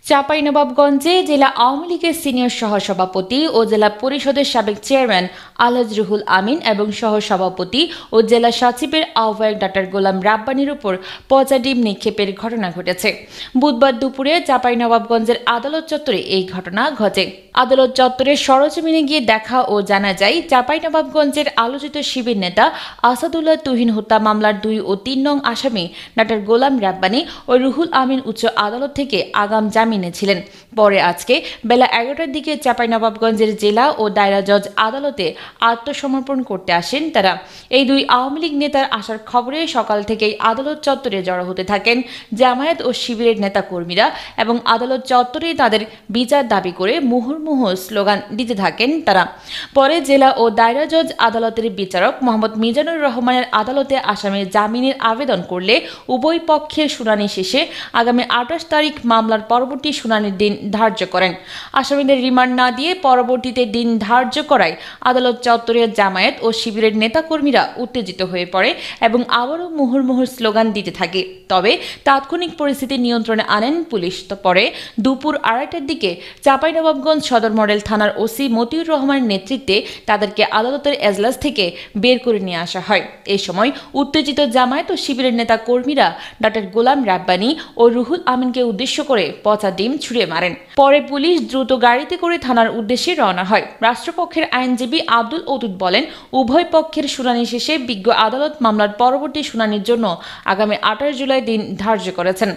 চাঁপাইনবাবগঞ্জে জেলা আওয়ামী লীগের সিনিয়র সহসভাপতি ও জেলা পরিষদের সাবেক চেয়ারম্যান আলহাজ রুহুল আমিন এবং সহসভাপতি ও জেলা সচিবের আহ্বায়ক ডক্টর গোলাম রাব্বানীর উপর পচা ডিম নিক্ষেপের ঘটনা ঘটেছে। বুধবার দুপুরে চাঁপাইনবাবগঞ্জের আদালত চত্বরে এই ঘটনা ঘটে। আদালত চত্বরে সরজমিনে গিয়ে দেখা ও জানা যায়, চাঁপাইনবাবগঞ্জের আলোচিত শিবির নেতা আসাদুল্লাহ তুহিন হত্যা মামলার 2 ও 3 নং আসামি ডক্টর গোলাম রাব্বানী ও রুহুল আমিন উচ্চ আদালত থেকে আগাম জামিনে ছিলেন। পরে আজকে বেলা 11টার দিকে চাঁপাইনবাবগঞ্জের জেলা ও দায়রা জজ আদালতে আত্মসমর্পণ করতে আসেন তারা। এই 2 আওয়ামী লীগ নেতার আসার খবরে সকাল থেকেই আদালত চত্বরে জড়ো হতে থাকেন জামায়াত ও শিবিরের নেতাকর্মীরা এবং আদালত চত্বরে তাদের বিচার দাবি করে মুহুর্মুহু স্লোগান দিতে থাকেন তারা। পরে জেলা ও দায়রা জজ আদালতের বিচারক মোহাম্মদ মিজানুর রহমানের আদালতে আসামির জামিনের আবেদন করলে উভয় পক্ষের শুনানি শেষে আগামী 28 তারিখ মামলার পরবর্তী শুনানির দিন ধার্য করেন। আসামিদের রিমান্ড না দিয়ে পরবর্তীতে দিন ধার্য করায় আদালত চত্বরের জামায়াত ও শিবিরের নেতাকর্মীরা উত্তেজিত হয়ে পড়ে এবং আবারও মুহুর্মুহু স্লোগান দিতে থাকে। তবে তাৎক্ষণিক পরিস্থিতি নিয়ন্ত্রণে আনেন পুলিশ। পরে দুপুর 2টার দিকে চাঁপাইনবাবগঞ্জ সদর মডেল থানার ওসি মতিউর রহমানের নেতৃত্বে তাদেরকে আদালতের এজলাস থেকে বের করে নিয়ে আসা হয়। এই সময় উত্তেজিত জামায়াত ও শিবিরের নেতা কর্মীরা ডক্টর গোলাম রাব্বানী ও রুহুল আমিনকে উদ্দেশ্য করে পচা ডিম ছুড়ে মারেন। পরে পুলিশ দ্রুত গাড়িতে করে থানার উদ্দেশ্যে রওনা হয়। রাষ্ট্রপক্ষের আইনজীবী আব্দুল ওদুদ বলেন, উভয় পক্ষের শুনানি শেষে বিজ্ঞ আদালত মামলার পরবর্তী শুনানির জন্য আগামী 28 জুলাই দিন ধার্য করেছেন।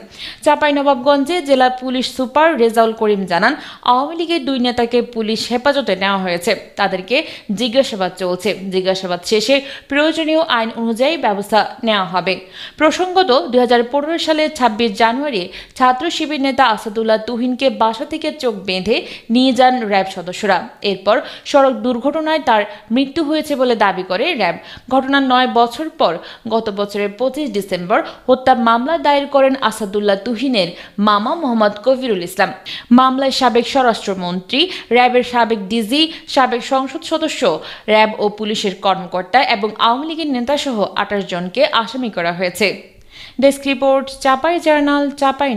চাঁপাইনবাবগঞ্জে জেলা পুলিশ সুপার রেজাউল করিম জানান, আওয়ামী লীগের 2 নেতাকে পুলিশ হেফাজতে নেওয়া হয়েছে। তাদেরকে জিজ্ঞাসাবাদ চলছে। জিজ্ঞাসাবাদ শেষে প্রয়োজনীয় আইন অনুযায়ী ব্যবস্থা নেওয়া হবে। প্রসঙ্গত 2015 সালের 26 জানুয়ারি ছাত্র শিবির নেতা আসাদুল্লাহ তুহিনকে বাসা থেকে চোখ বেঁধে নিয়ে যান র্যাব সদস্যরা। এরপর সড়ক দুর্ঘটনায় তার মৃত্যু হয়েছে বলে দাবি করে র্যাব। ঘটনার 9 বছর পর গত বছরের 25 ডিসেম্বর হত্যা মামলা দায়ের করেন আসাদুল্লাহ তুহিনের মামা মোহাম্মদ কবিরুল ইসলাম। মামলায় সাবেক স্বরাষ্ট্রমন্ত্রী, র্যাবের সাবেক ডিজি, সাবেক সংসদ সদস্য, র্যাব ও পুলিশের কর্মকর্তা এবং আওয়ামী লীগের নেতাসহ 28 জনকে আসামি করা হয়েছে। Desk report, Chapai journal, Chapai.